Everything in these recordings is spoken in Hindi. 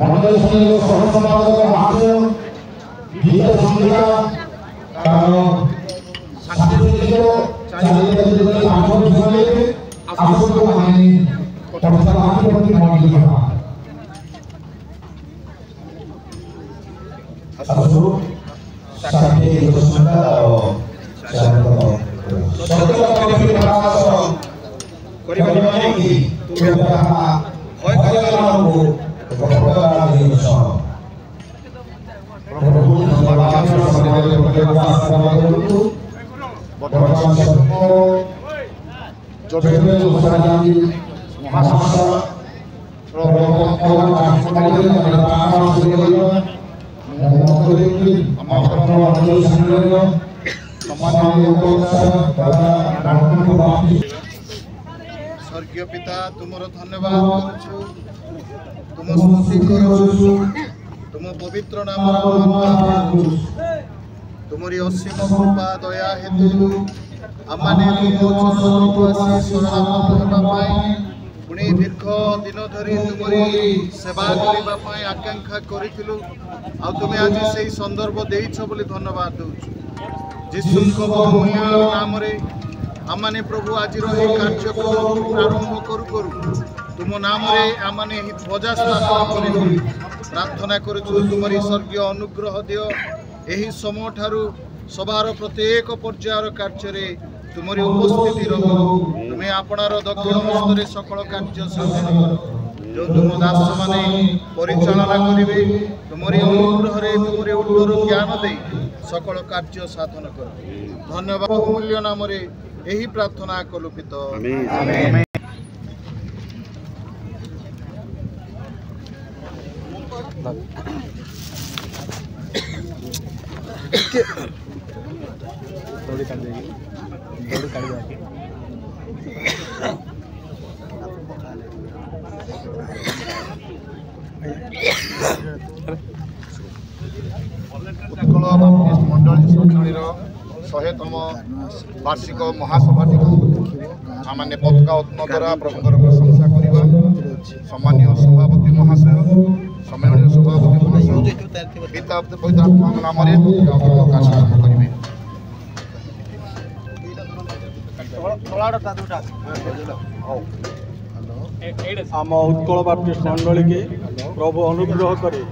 मंडल समिति सह संपादक महाशय गीत संगीता सांस्कृतिक चारित्र आंदोलन समिति आसुत माने परिचालन प्रति मंडल असु साथी गीत संगीता और सरकार कभी प्रकाश परिवार की तुमरा होय कलाम को भगवान देश प्रभु भगवान समाज के आशीर्वाद करू भगवान सबको जोबेले सराजी महासभा प्रभु भगवान समाज के प्रार्थना सुनियो मोकरी अमात्र मंडल संगठन सम्माननीय दादा रामचंद्र बाबू स्वर्गीय पिता तुमरो धन्यवाद करू तुम स्तुति करू तुम पवित्र नाम तुमरी असीम कृपा दया हेतु आमाने तुम चरणକୁ आसी शरणागत हेबा पाई पुणी दीर्घ दिन धरी तुमरी सेवा करबा पाई आकांक्षा करिथिलु आ तुमे आज सेही संदर्भ देइछ बोली धन्यवाद दउछु यीशुଙ୍କ बहुमूल्य नाम रे आमाने प्रभु आज रही कार्यक्रम प्रारंभ करू करू तुम नाम रे आमाने ही ध्वजा स्थापन करी प्रार्थना करूछु तुमरी स्वर्गीय अनुग्रह दियो एही समय ठारू सभार प्रत्येक पर्यायर कार्य रे तुमरी उपस्थिति रहो तुमे आपनार दक्षिण हस्ତରେ सकल कार्य साधन करो जो तुम दास माने परिचालना करिवे तुमरी अनुग्रह रे तुमरी उल्लर ज्ञान दे सकल कार्य साधन करो धन्यवाद बहुमूल्य नाम रे एही प्रार्थना कलु पिता आमेन। उत्कल बाप्टिस्ट मंडल संगठन 100तम वार्षिक महासभाटी आमाने पताका उत्तोलन द्वारा प्रभुଙ୍କର प्रशंसा करवा सम्मानीय सभापति महाशय सम्मानीय सभापति महाशय पिता पवित्र आत्मा नाम रे प्रकाश करिवे आम उत्कल बाप्टिस्ट मंडल के प्रभु अनुग्रह करे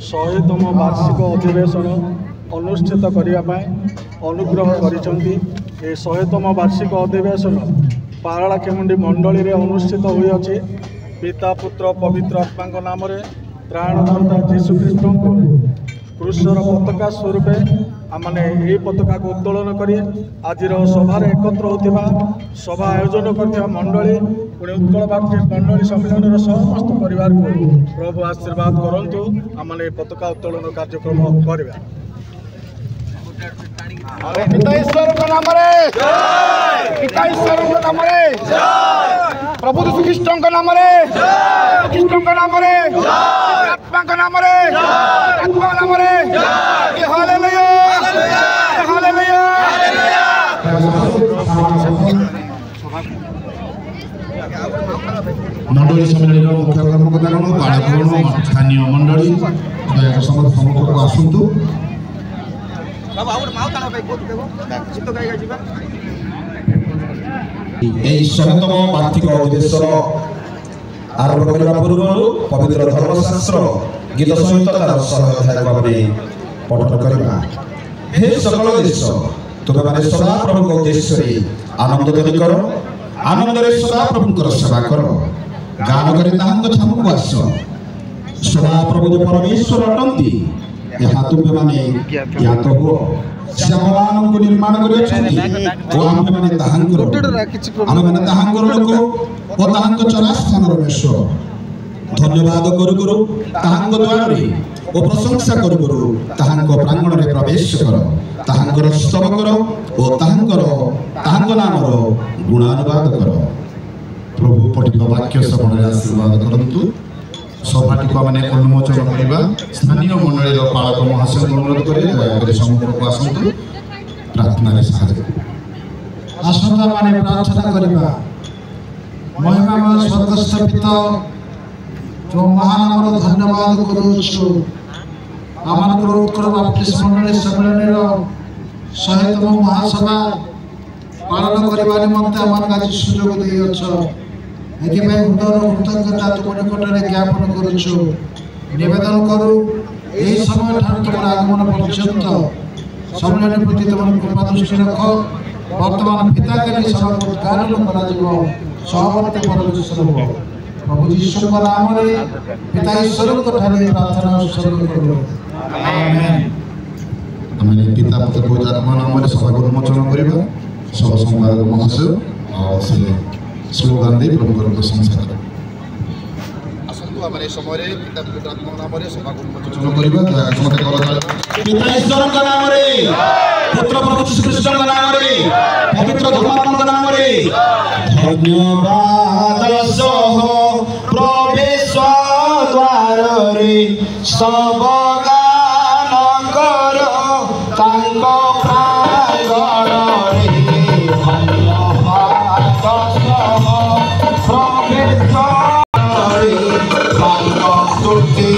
100तम वार्षिक अधिवेशन अनुष्ठित करने अनुग्रह करिसेंती। 100तम वार्षिक अधिवेशन पारलाखेमुंडी मंडली रे अनुष्ठित हुई अछि। पिता पुत्र पवित्र आत्मा नाम रे त्राणकर्ता जीशु ख्रीष्ट क्रूसर पताका स्वरूपे आमने यही पताका को उत्तोलन करी आज सभार एकत्र होता सभा आयोजन करथिबा मंडली पुणे उत्कल बाप्टिस्ट मंडली सम्मेलन समस्त परिवार को प्रभु आशीर्वाद करंतु आमने पताका उत्तोलन कार्यक्रम करबा पिता ईश्वर के नाम रे जय पिता ईश्वर के नाम रे जय प्रभु यीशु ख्रीष्ट के नाम रे जय ख्रीष्ट के नाम रे जय आत्मा के नाम रे जय आत्मा नाम रे जय हालेलुया हालेलुया मंडली सम्मेलन मुख्य कर्मकर्ता बाळागण स्थानीय मंडली दया समस्त समूह आसंतु शतम आर्थिक अधिवेशन आरंभ करने पूर्व पवित्र धर्मशास्त्र गीत सहित तार सहायक भाव पठन करवा हे सकल देश तुम मैंने सदा प्रभु उद्देश्य आनंद ध्वनि कर आनंद सदा प्रभु सेवा कर गान कर छामक आस सदा प्रभु जो परमेश्वर अटंती यहाँ तुम्हें माने ज्ञात हो श्यामलान को निर्माण कर आमे माने ताहांकर लोक और ताहांक चरास्थान रमेश धन्यवाद करू करू ताहांक द्वार ओ प्रशंसा करू करू ताहांक प्रांगण रे प्रवेश कर ताहांकर स्तव कर ओ ताहांक नाम गुणानुवाद कर प्रभु पठित वाक्य श्रवण आशीर्वाद करंतु सभाटी को मैंने उन्मोचन करवा स्थानीय मंडली पालक महाशय अनुरोध करे सम्मुख को आसतु प्रार्थना आसंता माने प्रार्थना करवा महिमामय स्वर्गस्थ पिता जो महान आमर धन्यवाद करुछु आमर उत्कल बाप्टिस्ट मंडली सम्मेलन 100तम महासभा पालन करने निमंते आम आज सुजोग देछ एथि हृदय कृतज्ञता तुम निकट ज्ञापन करुछु निवेदन करू यही समय तुम आगमन पर्यंत सम्मेलन प्रति तुम कृपा दृष्टि रख वर्तमान पिता के सभा उद्घाटन सहवर्ती परमेश्वर प्रभु जीशु नाम पिता ईश्वर प्रार्थना उत्सर्ग करूँ आम पिता पुत्र पवित्र आत्मा नाम सभा को उन्मोचन करवा सब संवाद महाशय स्लोगान दे प्रभु प्रशंसा कर समय पिता पुत्र आत्मा नाम सभा को उन्मोचन करवा पिता ईश्वर का नाम रे पुत्र प्रभु यीशु ख्रीष्ट का नाम रे पवित्र धर्मात्मा का नाम रे धन्यवाद सह प्रवेश द्वार रे सब गान कर तांको प्रांगण रे धन्यवाद सह प्रवेश रे तांको स्तुति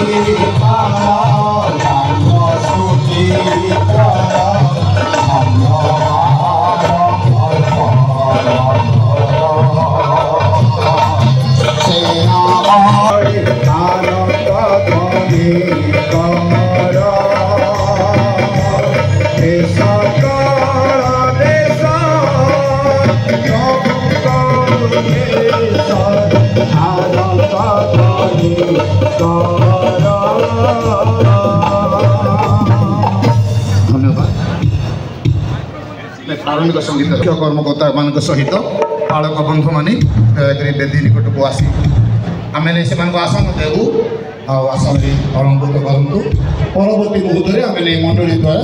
धार्मिक संगीत कर्मकर्ता मान सहित पालक बंधु मानी दयाकोरी बेदी निकट को आसी आम से आसन देवु आसन अलंकृत करूँ परवर्ती मुहूर्त में आम मंडली द्वारा